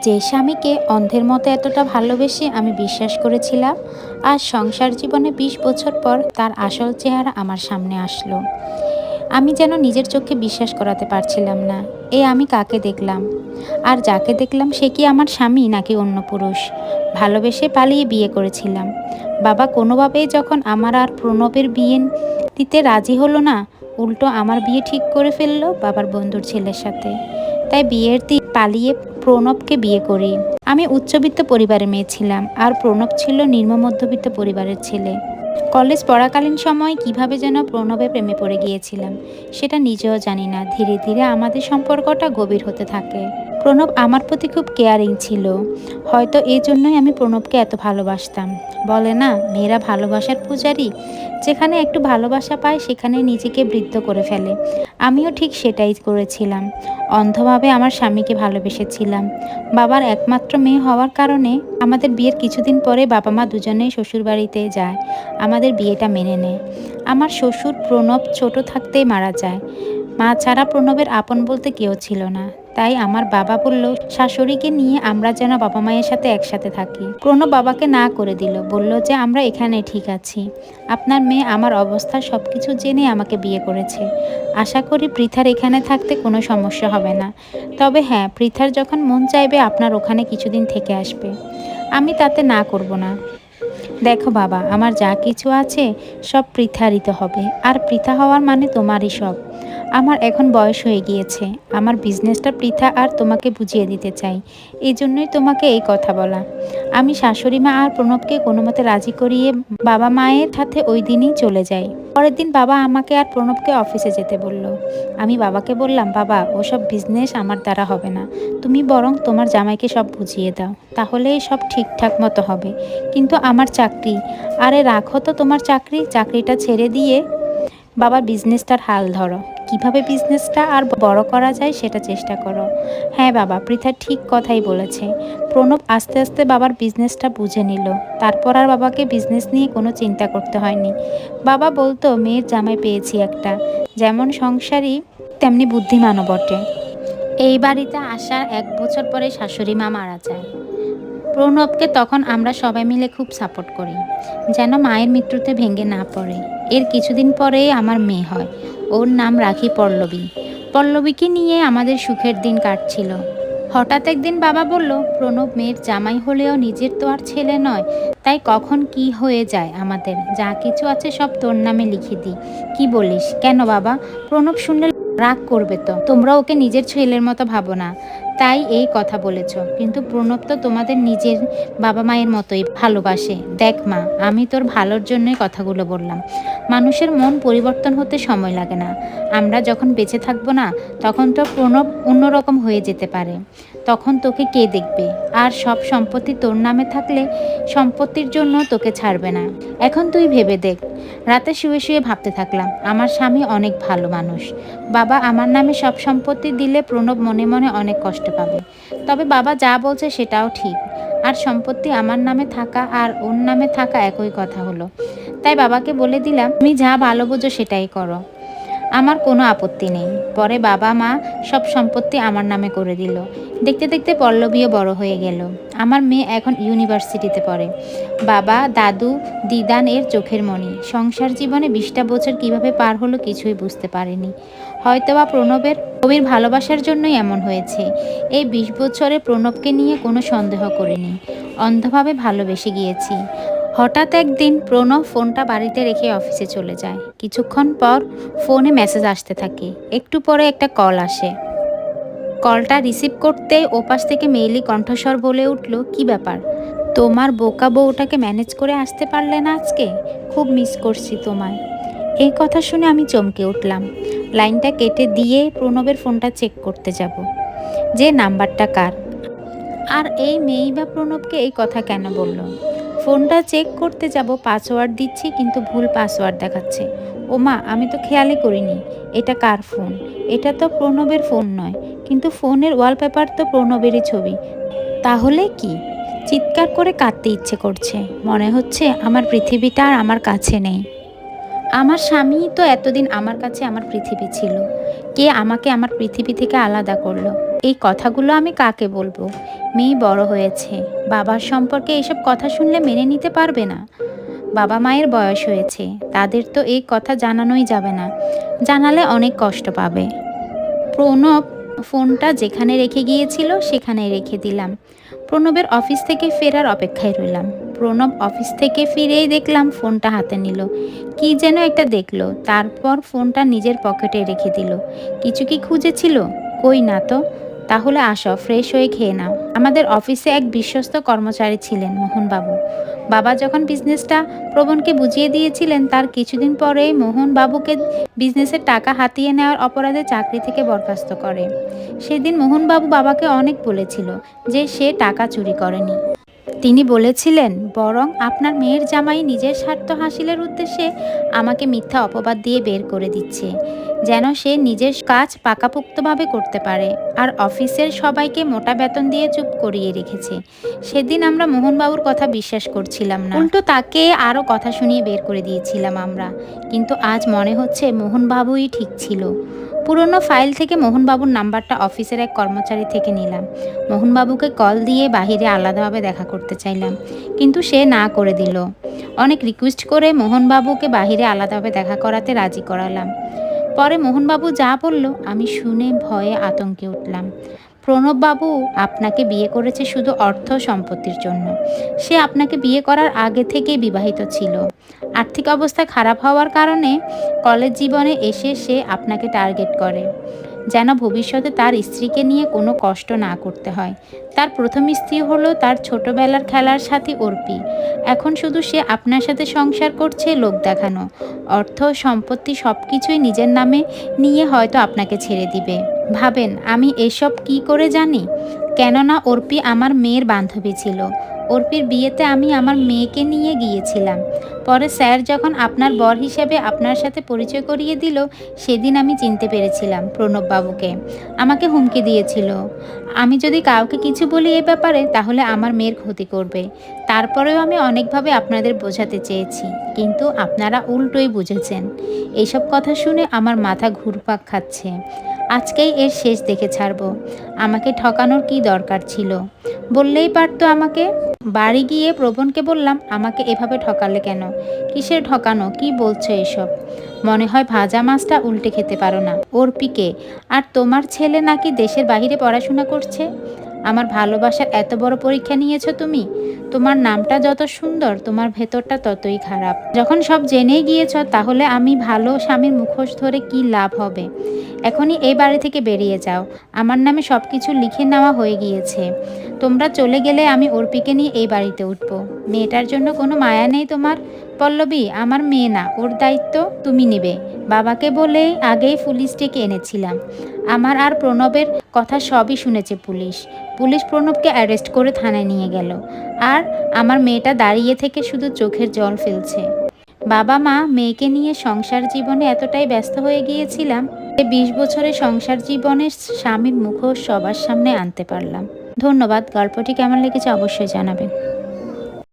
যে স্বামীকে অন্ধের মতো এতটা ভালোবেসে আমি বিশ্বাস করেছিলাম, আজ সংসার জীবনে ২০ বছর পর তার আসল চেহারা আমার সামনে আসলো। আমি যেন নিজের চোখে বিশ্বাস করাতে পারছিলাম না। আমি কাকে দেখলাম? আর যাকে দেখলাম সে কি আমার স্বামী নাকি অন্য পুরুষ? ভালোবেসে পালিয়ে বিয়ে করেছিলাম। বাবা কোনোভাবেই যখন আমার আর প্রণবের বিয়ে দিতে রাজি হলো না, উল্টো আমার বিয়ে ঠিক করে ফেললো বাবার বন্ধুর ছেলের সাথে। তাই বিয়ের দিন পালিয়ে প্রণবকে বিয়ে করি। আমি উচ্চবিত্ত পরিবারের মেয়ে ছিলাম, আর প্রণব ছিল নিম্ন মধ্যবিত্ত পরিবারের ছেলে। কলেজ পড়াকালীন সময় কিভাবে যেন প্রণবের প্রেমে পড়ে গিয়েছিলাম, সেটা নিজেও জানি না। ধীরে ধীরে আমাদের সম্পর্কটা গভীর হতে থাকে। প্রণব আমার প্রতি খুব কেয়ারিং ছিল। হয়তো এই জন্যই আমি প্রণবকে এত ভালোবাসতাম। বলে না, মেয়েরা ভালোবাসার পূজারী, যেখানে একটু ভালোবাসা পায় সেখানে নিজেকে বৃদ্ধ করে ফেলে। আমিও ঠিক সেটাই করেছিলাম। অন্ধভাবে আমার স্বামীকে ভালোবেসেছিলাম। বাবার একমাত্র মেয়ে হওয়ার কারণে আমাদের বিয়ের কিছুদিন পরে বাবা মা দুজনেই শ্বশুরবাড়িতে যায়। আমাদের বিয়েটা মেনে নেয়। আমার শ্বশুর প্রণব ছোট থাকতেই মারা যায়। মা ছাড়া প্রণবের আপন বলতে কেউ ছিল না। তাই আমার বাবা বলল, শাশুড়িকে নিয়ে আমরা যেন বাবা মায়ের সাথে একসাথে থাকি। প্রণব বাবাকে না করে দিল, বলল যে আমরা এখানে ঠিক আছি। আপনার মেয়ে আমার অবস্থা সব কিছু জেনে আমাকে বিয়ে করেছে। আশা করি পৃথার এখানে থাকতে কোনো সমস্যা হবে না। তবে হ্যাঁ, পৃথার যখন মন চাইবে আপনার ওখানে কিছুদিন থেকে আসবে। আমি তাতে না করব না। দেখো বাবা, আমার যা কিছু আছে সব পৃথারিত হবে, আর পৃথা হওয়ার মানে তোমারই সব। আমার এখন বয়স হয়ে গিয়েছে। আমার বিজনেসটা পৃথা আর তোমাকে বুঝিয়ে দিতে চাই। এই জন্যই তোমাকে এই কথা বলা। আমি শাশুড়ি মা আর প্রণবকে কোনো মতে রাজি করিয়ে বাবা মায়ের সাথে ওই দিনই চলে যাই। পরের দিন বাবা আমাকে আর প্রণবকে অফিসে যেতে বলল। আমি বাবাকে বললাম, বাবা ওসব বিজনেস আমার দ্বারা হবে না। তুমি বরং তোমার জামাইকে সব বুঝিয়ে দাও, তাহলেই সব ঠিকঠাক মতো হবে। কিন্তু আমার চাকরি, আরে রাখো তো তোমার চাকরি, চাকরিটা ছেড়ে দিয়ে বাবার বিজনেসটার হাল ধরো। কিভাবে বিজনেসটা আর বড় করা যায় সেটা চেষ্টা করো। হ্যাঁ বাবা, পৃথা ঠিক কথাই বলেছে। প্রণব আস্তে আস্তে বাবার বিজনেসটা বুঝে নিল। তারপর আর বাবাকে বিজনেস নিয়ে কোনো চিন্তা করতে হয়নি। বাবা বলতো, মেয়ের জামাই পেয়েছি একটা, যেমন সংসারী তেমনি বুদ্ধিমানও বটে। এই বাড়িতে আসার 1 বছর পরে শাশুড়ি মা মারা যায়। প্রণবকে তখন আমরা সবাই মিলে খুব সাপোর্ট করি, যেন মায়ের মৃত্যুতে ভেঙে না পড়ে। এর কিছুদিন পরেই আমার মেয়ে হয়। ওর নাম রাখি পল্লবী। পল্লবীকে নিয়ে আমাদের সুখের দিন কাটছিল। হঠাৎ একদিন বাবা বলল, প্রণব মেয়ের জামাই হলেও নিজের তো আর ছেলে নয়, তাই কখন কি হয়ে যায় আমাদের, যা কিছু আছে সব তোর নামে লিখে দিই। কি বলিস? কেন বাবা? প্রণব শুনলে রাগ করবে তো। তোমরা ওকে নিজের ছেলের মতো ভাবো না, তাই এই কথা বলেছ। কিন্তু প্রণব তো তোমাদের নিজের বাবা মায়ের মতোই ভালোবাসে। দেখ মা, আমি তোর ভালোর জন্যই কথাগুলো বললাম। মানুষের মন পরিবর্তন হতে সময় লাগে না। আমরা যখন বেঁচে থাকবো না, তখন তো প্রণব অন্যরকম হয়ে যেতে পারে। তখন তোকে কে দেখবে? আর সব সম্পত্তি তোর নামে থাকলে সম্পত্তির জন্য তোকে ছাড়বে না। এখন তুই ভেবে দেখ। রাতে শুয়ে শুয়ে ভাবতে থাকলাম, আমার স্বামী অনেক ভালো মানুষ। বাবা আমার নামে সব সম্পত্তি দিলে প্রণব মনে মনে অনেক কষ্ট পাবে। তবে বাবা যা বলছে সেটাও ঠিক। আর সম্পত্তি আমার নামে থাকা আর ওর নামে থাকা একই কথা হলো। তাই বাবাকে বলে দিলাম, তুমি যা ভালো বোঝো সেটাই করো, আমার কোনো আপত্তি নেই। পরে বাবা মা সব সম্পত্তি আমার নামে করে দিল। দেখতে দেখতে পল্লবীও বড় হয়ে গেল। আমার মেয়ে এখন ইউনিভার্সিটিতে পড়ে। বাবা, দাদু, দিদান এর চোখের মণি। সংসার জীবনে 20টা বছর কিভাবে পার হলো কিছুই বুঝতে পারেনি। হয়তোবা প্রণবের গভীর ভালোবাসার জন্যই এমন হয়েছে। এই 20 বছরে প্রণবকে নিয়ে কোনো সন্দেহ করিনি। অন্ধভাবে ভালোবেসে গিয়েছি। হঠাৎ একদিন প্রণব ফোনটা বাড়িতে রেখে অফিসে চলে যায়। কিছুক্ষণ পর ফোনে মেসেজ আসতে থাকে। একটু পরে একটা কল আসে। কলটা রিসিভ করতে ওপাশ থেকে মেইলি কণ্ঠস্বর বলে উঠল, কি ব্যাপার? তোমার বোকা বউটাকে ম্যানেজ করে আসতে পারলে না আজকে? খুব মিস করছি তোমায়। এই কথা শুনে আমি চমকে উঠলাম। লাইনটা কেটে দিয়ে প্রণবের ফোনটা চেক করতে যাব, যে নাম্বারটা কার, আর এই মেয়েই বা প্রণবকে এই কথা কেন বলল। ফোনটা চেক করতে যাব, পাসওয়ার্ড দিচ্ছি কিন্তু ভুল পাসওয়ার্ড দেখাচ্ছে। ওমা, আমি তো খেয়ালই করিনি এটা কার ফোন। এটা তো প্রণবের ফোন নয়, কিন্তু ফোনের ওয়ালপেপার তো প্রণবেরই ছবি। তাহলে কি? চিৎকার করে কাঁদতে ইচ্ছে করছে। মনে হচ্ছে আমার পৃথিবীটা আর আমার কাছে নেই। আমার স্বামী তো এতদিন আমার কাছে আমার পৃথিবী ছিল, কে আমাকে আমার পৃথিবী থেকে আলাদা করলো? এই কথাগুলো আমি কাকে বলবো? মেয়ে বড় হয়েছে, বাবার সম্পর্কে এসব কথা শুনলে মেনে নিতে পারবে না। বাবা মায়ের বয়স হয়েছে, তাদের তো এই কথা জানানোই যাবে না, জানালে অনেক কষ্ট পাবে। প্রণব ফোনটা যেখানে রেখে গিয়েছিল সেখানেই রেখে দিলাম। প্রণবের অফিস থেকে ফেরার অপেক্ষায় রইলাম। প্রণব অফিস থেকে ফিরেই দেখলাম ফোনটা হাতে নিল, কি যেন একটা দেখলো, তারপর ফোনটা নিজের পকেটে রেখে দিল। কিছু কি খুঁজেছিল? কই না তো। তাহলে আসো, ফ্রেশ হয়ে খেয়ে নাও। আমাদের অফিসে এক বিশ্বস্ত কর্মচারী ছিলেন মোহনবাবু। বাবা যখন বিজনেসটা প্রবণকে বুঝিয়ে দিয়েছিলেন, তার কিছুদিন পরেই মোহনবাবুকে বিজনেসের টাকা হাতিয়ে নেওয়ার অপরাধে চাকরি থেকে বরখাস্ত করে। সেদিন মোহনবাবু বাবাকে অনেক বলেছিল যে সে টাকা চুরি করেনি। তিনি বলেছিলেন, বরং আপনার মেয়ের জামাই নিজের স্বার্থ হাসিলের উদ্দেশ্যে আমাকে মিথ্যা অপবাদ দিয়ে বের করে দিচ্ছে, যেন সে নিজের কাজ পাকাপোক্তভাবে করতে পারে, আর অফিসের সবাইকে মোটা বেতন দিয়ে চুপ করিয়ে রেখেছে। সেদিন আমরা মোহনবাবুর কথা বিশ্বাস করছিলাম না, উল্টো তাকে আরও কথা শুনিয়ে বের করে দিয়েছিলাম আমরা। কিন্তু আজ মনে হচ্ছে মোহনবাবুই ঠিক ছিল। পুরনো ফাইল থেকে মোহনবাবুর নাম্বারটা অফিসের এক কর্মচারী থেকে নিলাম। মোহনবাবুকে কল দিয়ে বাহিরে আলাদাভাবে দেখা করতে চাইলাম, কিন্তু সে না করে দিল। অনেক রিকোয়েস্ট করে মোহনবাবুকে বাহিরে আলাদাভাবে দেখা করাতে রাজি করালাম। পরে মোহনবাবু যা বলল আমি শুনে ভয়ে আতঙ্কে উঠলাম। প্রণববাবু আপনাকে বিয়ে করেছে শুধু অর্থ সম্পত্তির জন্য। সে আপনাকে বিয়ে করার আগে থেকেই বিবাহিত ছিল। আর্থিক অবস্থা খারাপ হওয়ার কারণে কলেজ জীবনে এসে সে আপনাকে টার্গেট করে, যেন ভবিষ্যতে তার স্ত্রীকে নিয়ে কোনো কষ্ট না করতে হয়। তার প্রথম স্ত্রী হলো তার ছোটবেলার খেলার সাথী অর্পি। এখন শুধু সে আপনার সাথে সংসার করছে লোক দেখানো। অর্থ সম্পত্তি সব কিছুই নিজের নামে নিয়ে হয়তো আপনাকে ছেড়ে দিবে। ভাবেন আমি এসব কি করে জানি? কেননা অর্পি আমার মেয়ের বান্ধবী ছিল। অর্পির বিয়েতে আমি আমার মেয়েকে নিয়ে গিয়েছিলাম। পরে স্যার যখন আপনার বর হিসেবে আপনার সাথে পরিচয় করিয়ে দিল, সেদিন আমি চিনতে পেরেছিলাম প্রণববাবুকে। আমাকে হুমকি দিয়েছিল, আমি যদি কাউকে কিছু বলি এ ব্যাপারে তাহলে আমার মেয়ের ক্ষতি করবে। তারপরেও আমি অনেকভাবে আপনাদের বোঝাতে চেয়েছি, কিন্তু আপনারা উল্টোই বুঝেছেন। এইসব কথা শুনে আমার মাথা ঘুরপাক খাচ্ছে। আজকেই এর শেষ দেখে ছাড়বো। আমাকে ঠকানোর কি দরকার ছিল? বললেই পারতো আমাকে। বাড়ি গিয়ে প্রবণকে বললাম, আমাকে এভাবে ঠকালে কেন? কিসের ঠকানো? কি বলছো এসব? মনে হয় ভাজা মাছটা উল্টে খেতে পারো না। অর্পিকে আর তোমার ছেলে নাকি দেশের বাইরে পড়াশোনা করছে। আমার ভালোবাসার এত বড় পরীক্ষা নিয়েছো তুমি? তোমার নামটা যত সুন্দর, তোমার ভেতরটা ততই খারাপ। যখন সব জেনেই গিয়েছ, তাহলে আমি ভালো স্বামীর মুখোশ ধরে কি লাভ হবে? এখনই এই বাড়ি থেকে বেরিয়ে যাও। আমার নামে সব কিছু লিখে নেওয়া হয়ে গিয়েছে। তোমরা চলে গেলে আমি অর্পিকে নিয়ে এই বাড়িতে উঠব। মেয়েটার জন্য কোনো মায়া নেই তোমার? পল্লবী আমার মেয়ে না, ওর দায়িত্ব তুমি নেবে। বাবাকে বলেই আগেই পুলিশ ডেকে এনেছিলাম। আমার আর প্রণবের কথা সবই শুনেছে পুলিশ। পুলিশ প্রণবকে অ্যারেস্ট করে থানায় নিয়ে গেল, আর আমার মেয়েটা দাঁড়িয়ে থেকে শুধু চোখের জল ফেলছে। বাবা মা মেয়েকে নিয়ে সংসার জীবনে এতটাই ব্যস্ত হয়ে গিয়েছিলাম যে 20 বছরের সংসার জীবনের স্বামীর মুখোশ সবার সামনে আনতে পারলাম। ধন্যবাদ। গল্পটি কেমন লেগেছে অবশ্যই জানাবেন।